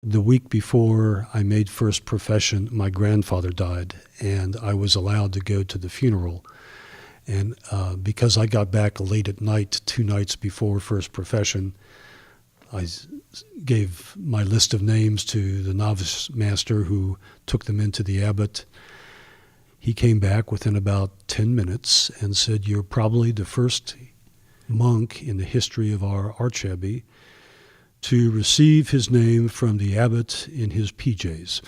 The week before I made first profession, my grandfather died, and I was allowed to go to the funeral. And because I got back late at night, 2 nights before first profession, I gave my list of names to the novice master who took them into the abbot. He came back within about 10 minutes and said, "You're probably the first monk in the history of our Archabbey to receive his name from the abbot in his PJs."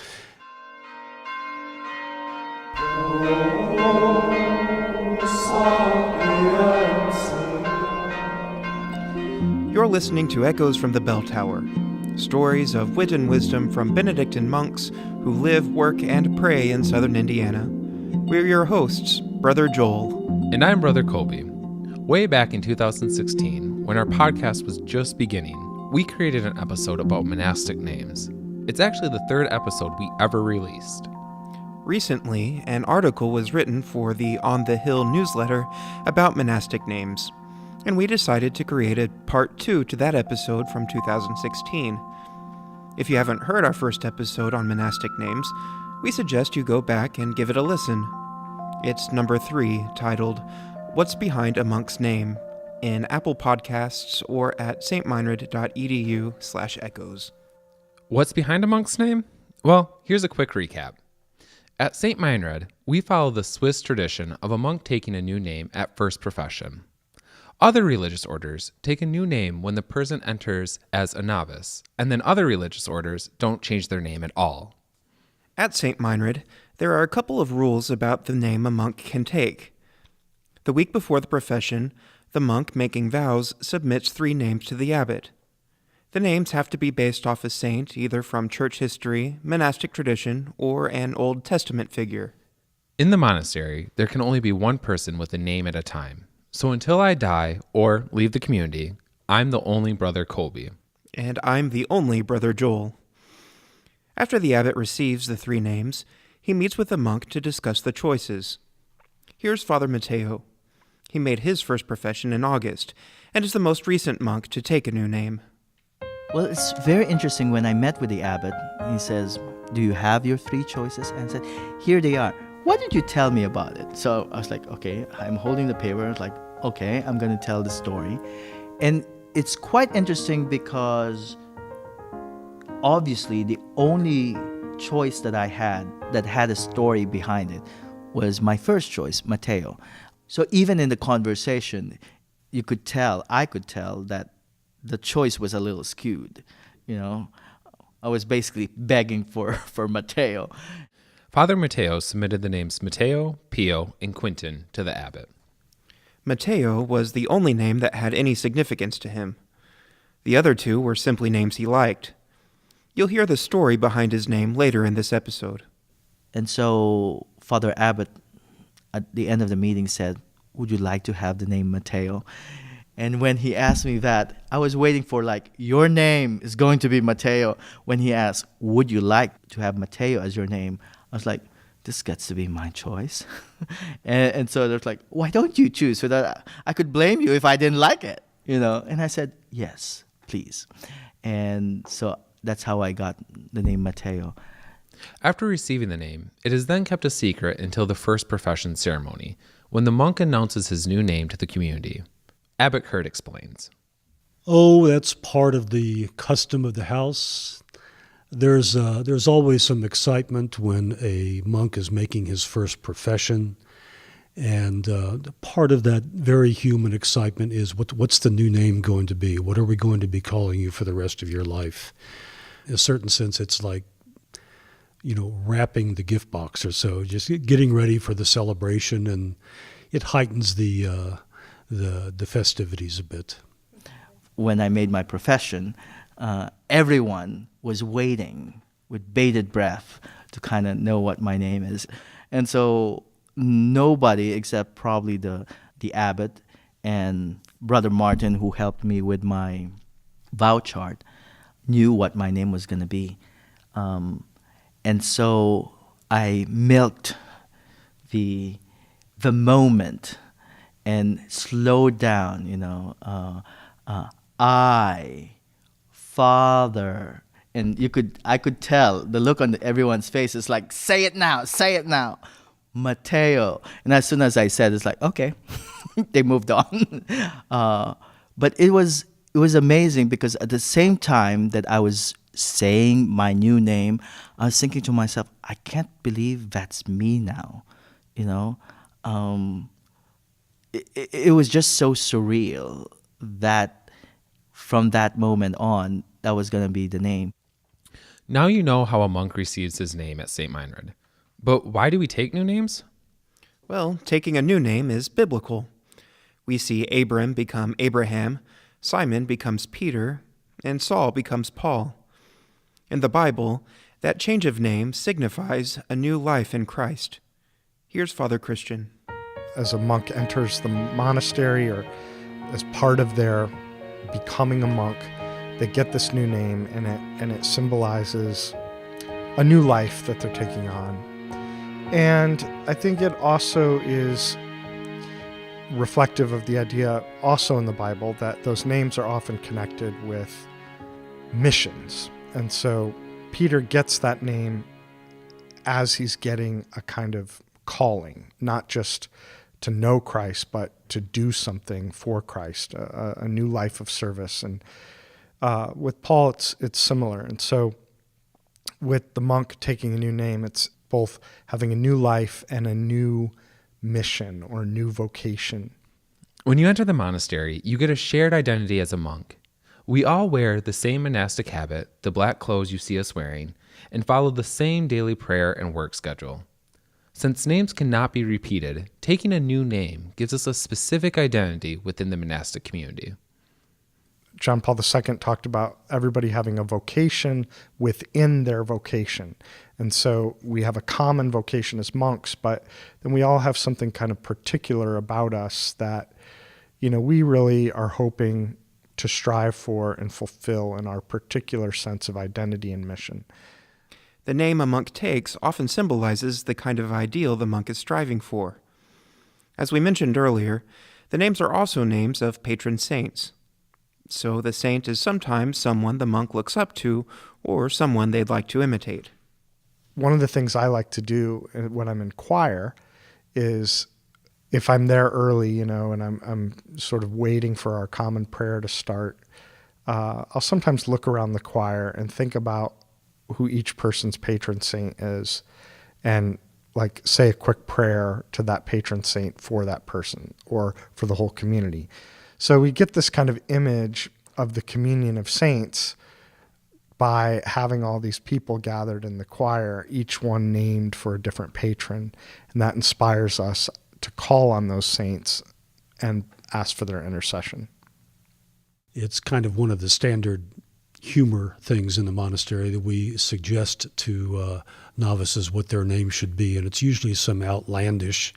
You're listening to Echoes from the Bell Tower, stories of wit and wisdom from Benedictine monks who live, work, and pray in southern Indiana. We're your hosts, Brother Joel. And I'm Brother Kolbe. Way back in 2016, when our podcast was just beginning, we created an episode about monastic names. It's actually the 3rd episode we ever released. Recently, an article was written for the On the Hill newsletter about monastic names, and we decided to create a part 2 to that episode from 2016. If you haven't heard our first episode on monastic names, we suggest you go back and give it a listen. It's number 3, titled, "What's Behind a Monk's Name?" in Apple Podcasts or at stmeinrad.edu/echoes. What's behind a monk's name? Well, here's a quick recap. At St. Meinrad, we follow the Swiss tradition of a monk taking a new name at first profession. Other religious orders take a new name when the person enters as a novice, and then other religious orders don't change their name at all. At St. Meinrad, there are a couple of rules about the name a monk can take. The week before the profession, the monk making vows submits 3 names to the abbot. The names have to be based off a saint, either from church history, monastic tradition, or an Old Testament figure. In the monastery, there can only be one person with a name at a time. So until I die or leave the community, I'm the only Brother Kolbe. And I'm the only Brother Joel. After the abbot receives the 3 names, he meets with the monk to discuss the choices. Here's Father Mateo. He made his first profession in August, and is the most recent monk to take a new name. Well, it's very interesting. When I met with the abbot, he says, "Do you have your 3 choices?" And I said, "Here they are. Why don't you tell me about it?" So I was like, okay, I'm holding the paper. I was like, okay, I'm going to tell the story. And it's quite interesting because obviously the only choice that I had that had a story behind it was my first choice, Mateo. So even in the conversation, I could tell that the choice was a little skewed. You know, I was basically begging for Mateo. Father Mateo submitted the names Mateo, Pio, and Quintin to the abbot. Mateo was the only name that had any significance to him. The other 2 were simply names he liked. You'll hear the story behind his name later in this episode. And so Father Abbot, at the end of the meeting, said, "Would you like to have the name Mateo?" And when he asked me that, I was waiting for your name is going to be Mateo. When he asked, "Would you like to have Mateo as your name?" I was like, this gets to be my choice. and so they're like, "Why don't you choose so that I could blame you if I didn't like it?" And I said, "Yes, please." And so that's how I got the name Mateo. After receiving the name, it is then kept a secret until the first profession ceremony, when the monk announces his new name to the community. Abbot Kurt explains. Oh, that's part of the custom of the house. There's always some excitement when a monk is making his first profession, and part of that very human excitement is what's the new name going to be? What are we going to be calling you for the rest of your life? In a certain sense, it's like, wrapping the gift box or so, just getting ready for the celebration, and it heightens the festivities a bit. When I made my profession, everyone was waiting with bated breath to kind of know what my name is. And so nobody except probably the abbot and Brother Martin, who helped me with my vow chart, knew what my name was going to be. And so I milked the moment and slowed down, I, Father, And I could tell the look on everyone's face is like, say it now, Mateo. And as soon as I said, it's like, okay, they moved on. But it was amazing because at the same time that I was saying my new name, I was thinking to myself, I can't believe that's me now, you know. It was just so surreal that from that moment on, that was going to be the name. Now you know how a monk receives his name at St. Meinrad. But why do we take new names? Well, taking a new name is biblical. We see Abram become Abraham, Simon becomes Peter, and Saul becomes Paul. In the Bible, that change of name signifies a new life in Christ. Here's Father Christian. As a monk enters the monastery or as part of their becoming a monk, they get this new name, and it symbolizes a new life that they're taking on. And I think it also is reflective of the idea also in the Bible that those names are often connected with missions. And so Peter gets that name as he's getting a kind of calling, not just to know Christ, but to do something for Christ, a new life of service. And with Paul, it's similar. And so with the monk taking a new name, it's both having a new life and a new mission or new vocation. When you enter the monastery, you get a shared identity as a monk. We all wear the same monastic habit, the black clothes you see us wearing, and follow the same daily prayer and work schedule. Since names cannot be repeated, taking a new name gives us a specific identity within the monastic community. John Paul II talked about everybody having a vocation within their vocation. And so we have a common vocation as monks, but then we all have something kind of particular about us that, we really are hoping to strive for and fulfill in our particular sense of identity and mission. The name a monk takes often symbolizes the kind of ideal the monk is striving for. As we mentioned earlier, the names are also names of patron saints. So the saint is sometimes someone the monk looks up to or someone they'd like to imitate. One of the things I like to do when I'm in choir is if I'm there early, and I'm sort of waiting for our common prayer to start, I'll sometimes look around the choir and think about who each person's patron saint is and say a quick prayer to that patron saint for that person or for the whole community. So we get this kind of image of the communion of saints by having all these people gathered in the choir, each one named for a different patron. And that inspires us to call on those saints and ask for their intercession. It's kind of one of the standard humor things in the monastery that we suggest to novices what their name should be. And it's usually some outlandish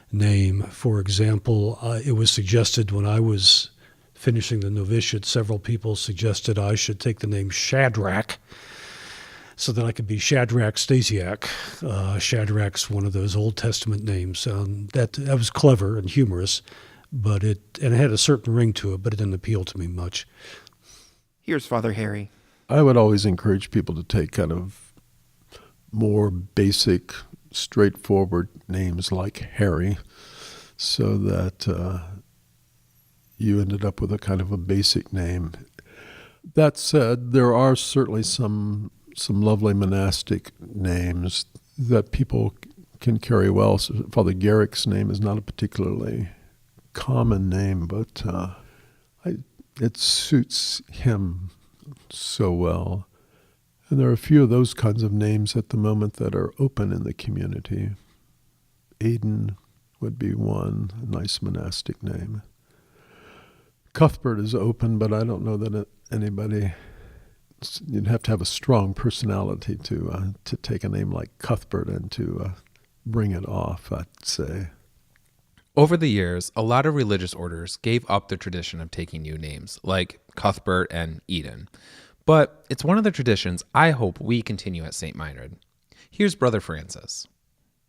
name. For example, it was suggested when I was finishing the novitiate, several people suggested I should take the name Shadrach so that I could be Shadrach Stasiak. Shadrach's one of those Old Testament names. That was clever and humorous, but it had a certain ring to it, but it didn't appeal to me much. Here's Father Harry. I would always encourage people to take kind of more basic, straightforward names like Harry, so that you ended up with a kind of a basic name. That said, there are certainly some lovely monastic names that people can carry well. So Father Garrick's name is not a particularly common name, but it suits him so well. And there are a few of those kinds of names at the moment that are open in the community. Aidan would be one, a nice monastic name. Cuthbert is open, but I don't know that anybody... You'd have to have a strong personality to take a name like Cuthbert and to bring it off, I'd say. Over the years, a lot of religious orders gave up the tradition of taking new names, like Cuthbert and Eden. But it's one of the traditions I hope we continue at St. Meinrad. Here's Brother Francis.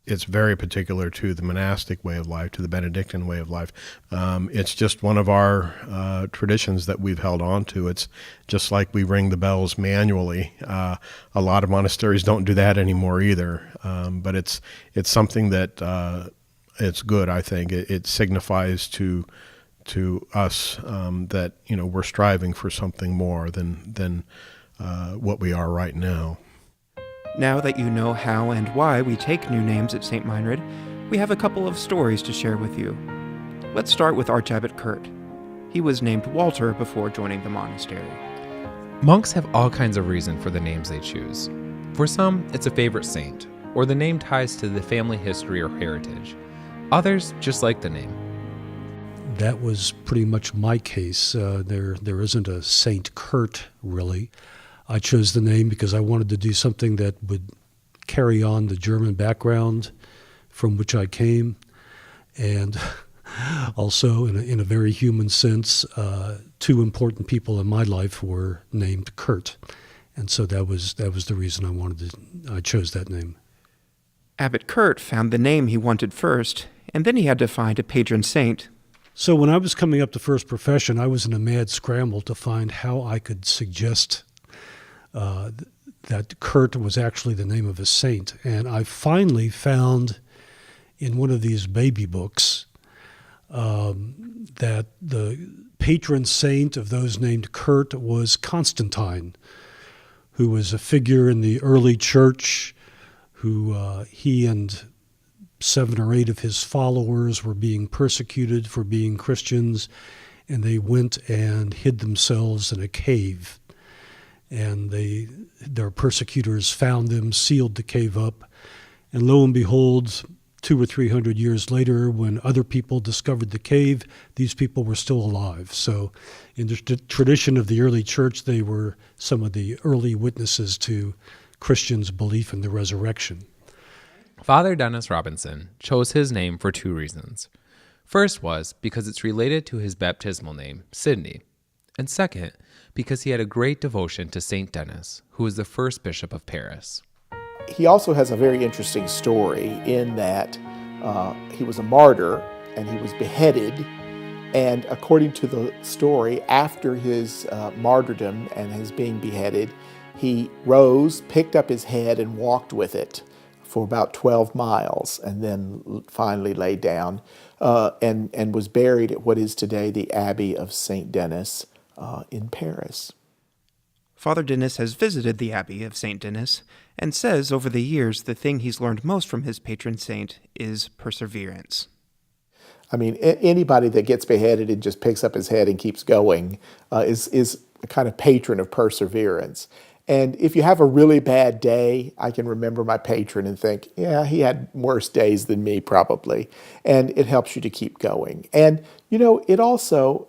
it's very particular to the monastic way of life, to the Benedictine way of life. It's just one of our traditions that we've held on to. It's just like we ring the bells manually. A lot of monasteries don't do that anymore either. But it's something that it's good, I think. It signifies to us that we're striving for something more than what we are right now. Now that you know how and why we take new names at St. Meinrad, we have a couple of stories to share with you. Let's start with Archabbey Kurt. He was named Walter before joining the monastery. Monks have all kinds of reason for the names they choose. For some, it's a favorite saint, or the name ties to the family history or heritage. Others just like the name. That was pretty much my case. There isn't a Saint Kurt, really. I chose the name because I wanted to do something that would carry on the German background from which I came, and also, in a very human sense, two important people in my life were named Kurt, and so that was the reason I chose that name. Abbot Kurt found the name he wanted first, and then he had to find a patron saint. So when I was coming up to first profession, I was in a mad scramble to find how I could suggest that Kurt was actually the name of a saint. And I finally found in one of these baby books that the patron saint of those named Kurt was Constantine, who was a figure in the early church who he and 7 or 8 of his followers were being persecuted for being Christians, and they went and hid themselves in a cave. And their persecutors found them, sealed the cave up, and lo and behold, 200 or 300 years later, when other people discovered the cave, these people were still alive. So in the tradition of the early church, they were some of the early witnesses to Christians' belief in the resurrection. Father Denis Robinson chose his name for 2 reasons. First was because it's related to his baptismal name, Sidney, and second, because he had a great devotion to Saint Denis, who was the first bishop of Paris. He also has a very interesting story in that he was a martyr and he was beheaded. And according to the story, after his martyrdom and his being beheaded, he rose, picked up his head, and walked with it for about 12 miles, and then finally lay down and was buried at what is today the Abbey of St. Denis in Paris. Father Denis has visited the Abbey of St. Denis and says over the years the thing he's learned most from his patron saint is perseverance. I mean, anybody that gets beheaded and just picks up his head and keeps going is a kind of patron of perseverance. And if you have a really bad day, I can remember my patron and think, yeah, he had worse days than me probably. And it helps you to keep going. And, it also,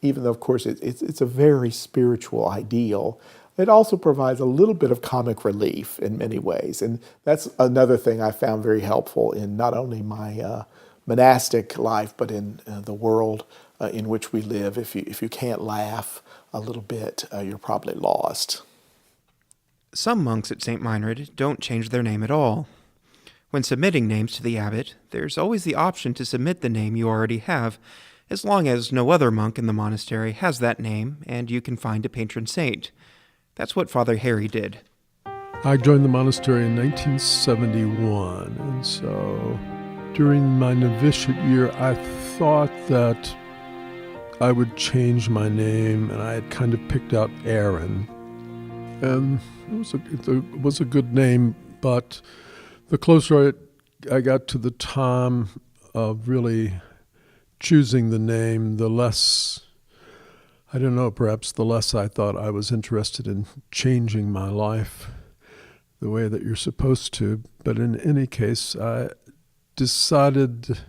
even though, of course, it's a very spiritual ideal, it also provides a little bit of comic relief in many ways. And that's another thing I found very helpful in not only my monastic life, but in the world in which we live. If you can't laugh a little bit, you're probably lost. Some monks at St. Meinrad don't change their name at all. When submitting names to the abbot, there's always the option to submit the name you already have, as long as no other monk in the monastery has that name and you can find a patron saint. That's what Father Harry did. I joined the monastery in 1971, and so during my novitiate year, I thought that I would change my name, and I had kind of picked out Aaron. And it was a good name, but the closer I got to the time of really choosing the name, the less, I don't know, perhaps the less I thought I was interested in changing my life the way that you're supposed to. But in any case, I decided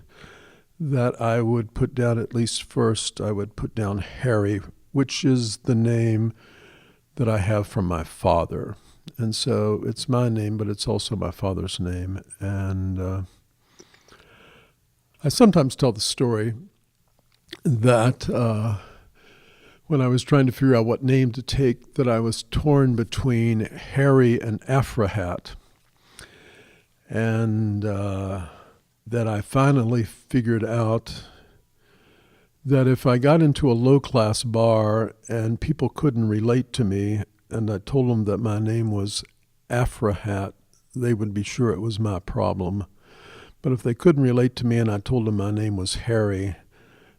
that I would put down, at least first, I would put down Harry, which is the name that I have from my father. And so it's my name, but it's also my father's name. And I sometimes tell the story that when I was trying to figure out what name to take, that I was torn between Harry and Ephrahat. and that I finally figured out that if I got into a low-class bar and people couldn't relate to me, and I told them that my name was Afrahat, they would be sure it was my problem. But if they couldn't relate to me and I told them my name was Harry,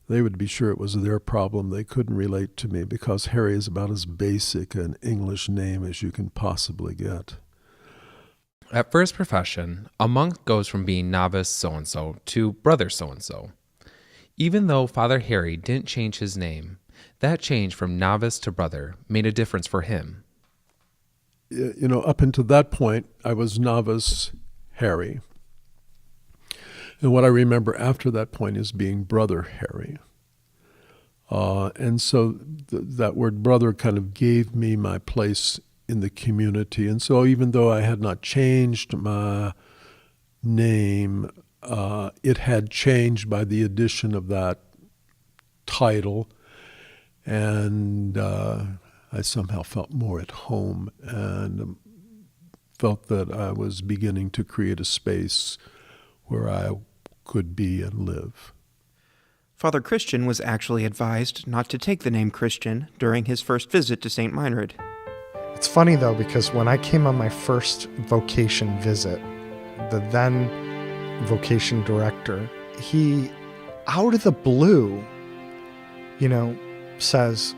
they would be sure it was their problem. They couldn't relate to me because Harry is about as basic an English name as you can possibly get. At first profession, a monk goes from being novice so-and-so to brother so-and-so. Even though Father Harry didn't change his name, that change from novice to brother made a difference for him. You know, up until that point, I was novice Harry. And what I remember after that point is being brother Harry. And so that word brother kind of gave me my place in the community. And so even though I had not changed my name, it had changed by the addition of that title, and I somehow felt more at home and felt that I was beginning to create a space where I could be and live. Father Christian was actually advised not to take the name Christian during his first visit to St. Meinrad. It's funny though, because when I came on my first vocation visit, the then vocation director, he, out of the blue, says,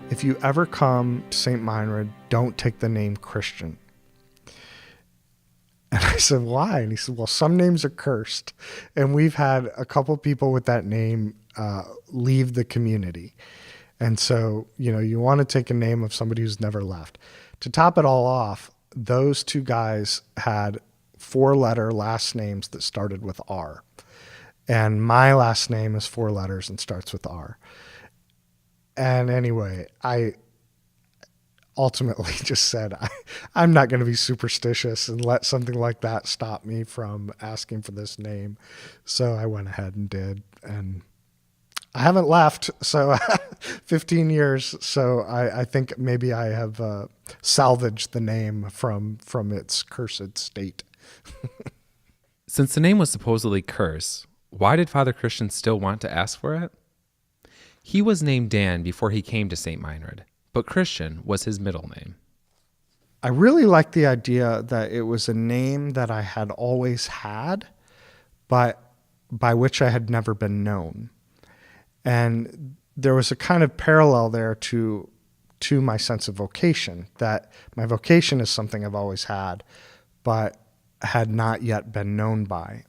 if you ever come to St. Meinrad, don't take the name Christian. And I said, why? And he said, well, some names are cursed. And we've had a couple people with that name leave the community. And so, you want to take a name of somebody who's never left. To top it all off, those two guys had 4-letter last names that started with R. And my last name is 4 letters and starts with R. And anyway, I ultimately just said, I'm not going to be superstitious and let something like that stop me from asking for this name. So I went ahead and did. And I haven't left, so 15 years. So I think maybe I have salvaged the name from its cursed state. Since the name was supposedly cursed, why did Father Christian still want to ask for it? He was named Dan before he came to St. Meinrad, but Christian was his middle name. I really liked the idea that it was a name that I had always had, but by which I had never been known. And there was a kind of parallel there to my sense of vocation, that my vocation is something I've always had, but had not yet been known by.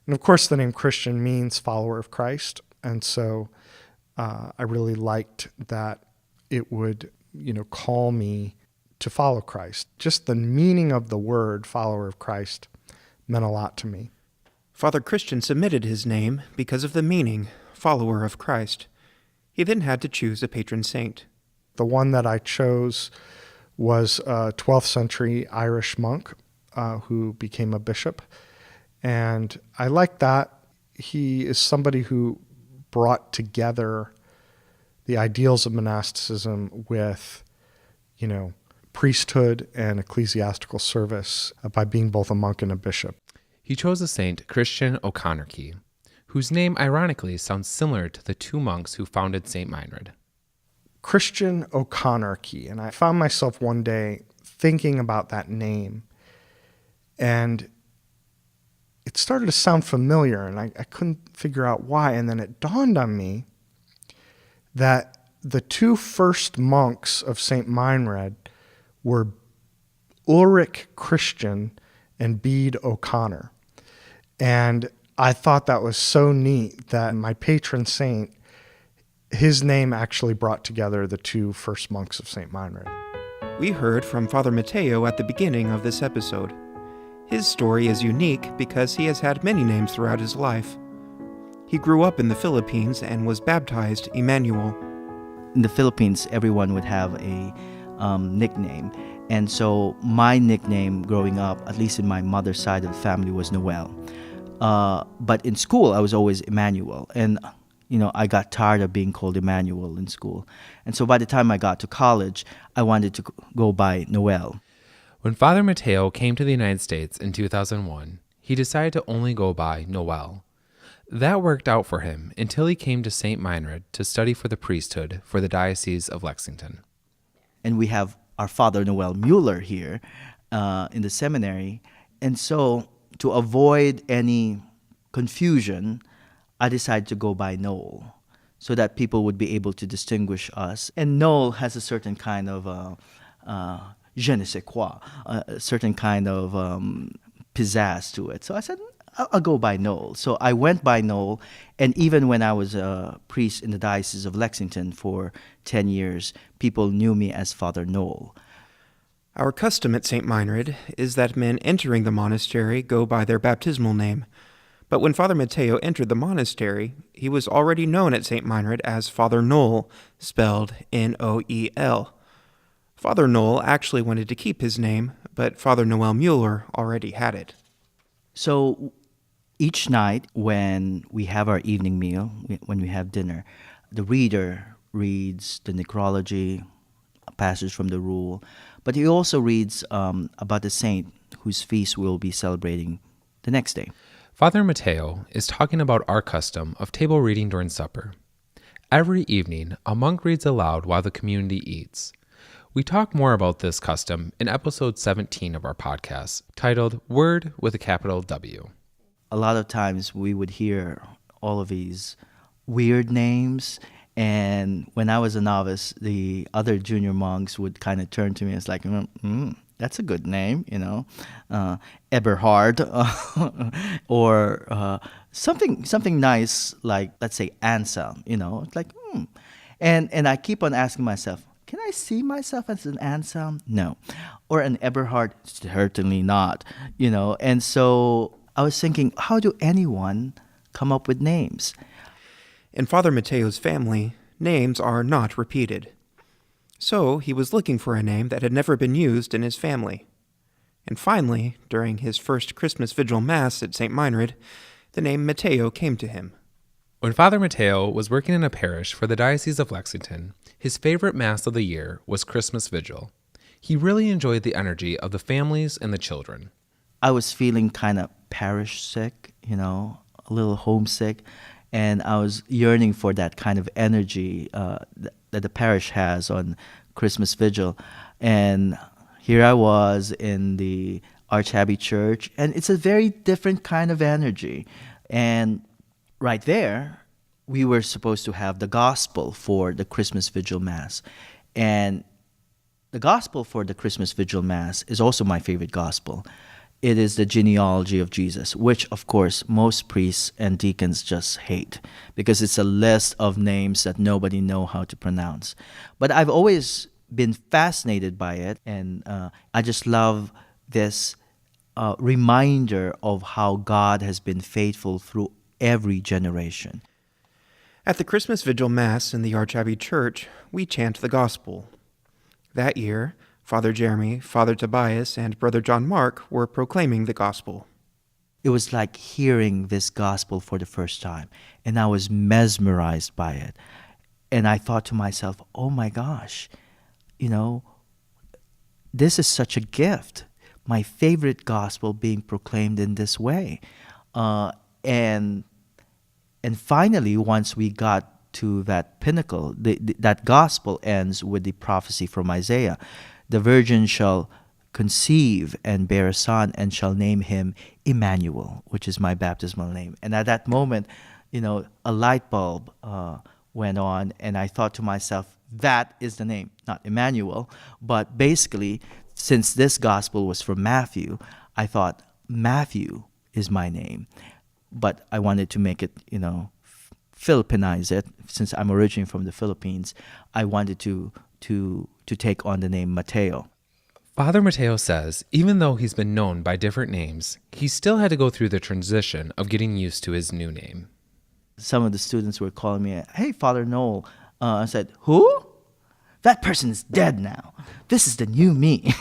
And of course, the name Christian means follower of Christ. And so I really liked that it would, call me to follow Christ. Just the meaning of the word follower of Christ meant a lot to me. Father Christian submitted his name because of the meaning, follower of Christ. He then had to choose a patron saint. The one that I chose was a 12th century Irish monk who became a bishop. And I like that. He is somebody who brought together the ideals of monasticism with, priesthood and ecclesiastical service by being both a monk and a bishop. He chose a Saint Christian O'Connorkey, whose name ironically sounds similar to the 2 monks who founded St. Meinrad. Christian O'Connorkey. And I found myself one day thinking about that name, and it started to sound familiar, and I couldn't figure out why. And then it dawned on me that the 2 first monks of St. Meinrad were Ulrich Christian and Bede O'Connor. And I thought that was so neat that my patron saint, his name actually brought together the 2 first monks of St. Meinrad. We heard from Father Mateo at the beginning of this episode. His story is unique because he has had many names throughout his life. He grew up in the Philippines and was baptized Emmanuel. In the Philippines, everyone would have a nickname. And so my nickname growing up, at least in my mother's side of the family, was Noel. But in school, I was always Emmanuel. And, I got tired of being called Emmanuel in school. And so by the time I got to college, I wanted to go by Noel. When Father Mateo came to the United States in 2001, he decided to only go by Noel. That worked out for him until he came to St. Meinrad to study for the priesthood for the Diocese of Lexington. And we have our Father Noel Mueller here in the seminary. And so, to avoid any confusion, I decided to go by Noel so that people would be able to distinguish us. And Noel has a certain kind of je ne sais quoi, a certain kind of pizzazz to it. So I said, I'll go by Noel. So I went by Noel, and even when I was a priest in the Diocese of Lexington for 10 years, people knew me as Father Noel. Our custom at St. Meinrad is that men entering the monastery go by their baptismal name. But when Father Mateo entered the monastery, he was already known at St. Meinrad as Father Noel, spelled Noel. Father Noel actually wanted to keep his name, but Father Noel Mueller already had it. So each night when we have our evening meal, when we have dinner, the reader reads the necrology, a passage from the rule, but he also reads about the saint whose feast we'll be celebrating the next day. Father Mateo is talking about our custom of table reading during supper. Every evening, a monk reads aloud while the community eats. We talk more about this custom in episode 17 of our podcast, titled Word with a capital W. A lot of times we would hear all of these weird names, and when I was a novice, the other junior monks would kind of turn to me and it's like, that's a good name, Eberhard, or something nice like, let's say, Anselm, It's like, And I keep on asking myself, can I see myself as an Anselm? No. Or an Eberhard? Certainly not. And so I was thinking, how do anyone come up with names? In Father Mateo's family, names are not repeated. So he was looking for a name that had never been used in his family. And finally, during his first Christmas Vigil Mass at St. Meinrad, the name Mateo came to him. When Father Mateo was working in a parish for the Diocese of Lexington, his favorite Mass of the year was Christmas Vigil. He really enjoyed the energy of the families and the children. I was feeling kind of parish sick, a little homesick, and I was yearning for that kind of energy that the parish has on Christmas Vigil. And here I was in the Archabbey church, and it's a very different kind of energy. And right there, we were supposed to have the gospel for the Christmas Vigil Mass. And the gospel for the Christmas Vigil Mass is also my favorite gospel. It is the genealogy of Jesus, which, of course, most priests and deacons just hate because it's a list of names that nobody knows how to pronounce. But I've always been fascinated by it, and I just love this reminder of how God has been faithful through every generation. At the Christmas Vigil Mass in the Archabbey Church, we chant the Gospel. That year, Father Jeremy, Father Tobias, and Brother John Mark were proclaiming the Gospel. It was like hearing this Gospel for the first time, and I was mesmerized by it. And I thought to myself, oh my gosh, this is such a gift. My favorite Gospel being proclaimed in this way. And finally, once we got to that pinnacle, that gospel ends with the prophecy from Isaiah. The virgin shall conceive and bear a son and shall name him Emmanuel, which is my baptismal name. And at that moment, a light bulb went on, and I thought to myself, that is the name, not Emmanuel. But basically, since this gospel was from Matthew, I thought Matthew is my name. But I wanted to make it, Philippinize it. Since I'm originally from the Philippines, I wanted to take on the name Mateo. Father Mateo says even though he's been known by different names, he still had to go through the transition of getting used to his new name. Some of the students were calling me, hey, Father Noel. I said, who? That person is dead now. This is the new me.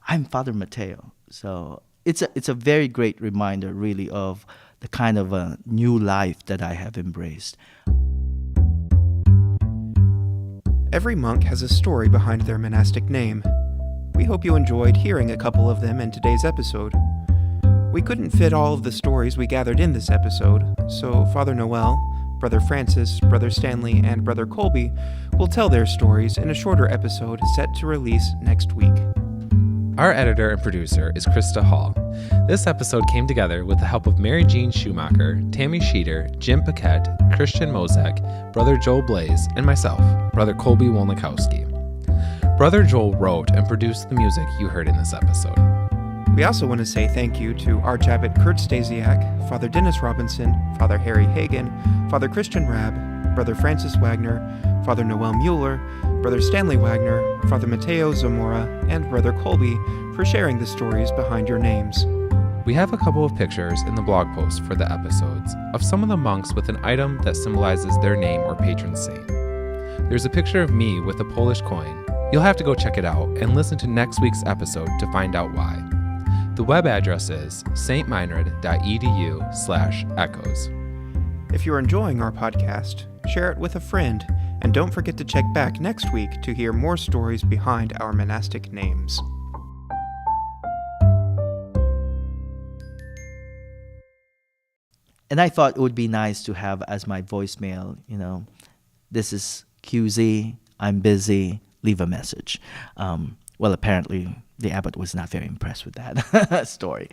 I'm Father Mateo. So it's a very great reminder, really, of the kind of a new life that I have embraced. Every monk has a story behind their monastic name. We hope you enjoyed hearing a couple of them in today's episode. We couldn't fit all of the stories we gathered in this episode, so Father Noel, Brother Francis, Brother Stanley, and Brother Kolbe will tell their stories in a shorter episode set to release next week. Our editor and producer is Krista Hall. This episode came together with the help of Mary Jean Schumacher, Tammy Sheeter, Jim Paquette, Christian Mozek, Brother Joel Blaze, and myself, Brother Kolbe Wolnikowski. Brother Joel wrote and produced the music you heard in this episode. We also want to say thank you to Archabbey Kurt Stasiak, Father Denis Robinson, Father Harry Hagen, Father Christian Rabb, Brother Francis Wagner, Father Noel Mueller, Brother Stanley Wagner, Father Mateo Zamora, and Brother Kolbe for sharing the stories behind your names. We have a couple of pictures in the blog post for the episodes of some of the monks with an item that symbolizes their name or patron saint. There's a picture of me with a Polish coin. You'll have to go check it out and listen to next week's episode to find out why. The web address is stmeinrad.edu/echoes. If you're enjoying our podcast, share it with a friend, and don't forget to check back next week to hear more stories behind our monastic names. And I thought it would be nice to have as my voicemail, this is QZ, I'm busy, leave a message. Well, apparently the abbot was not very impressed with that story.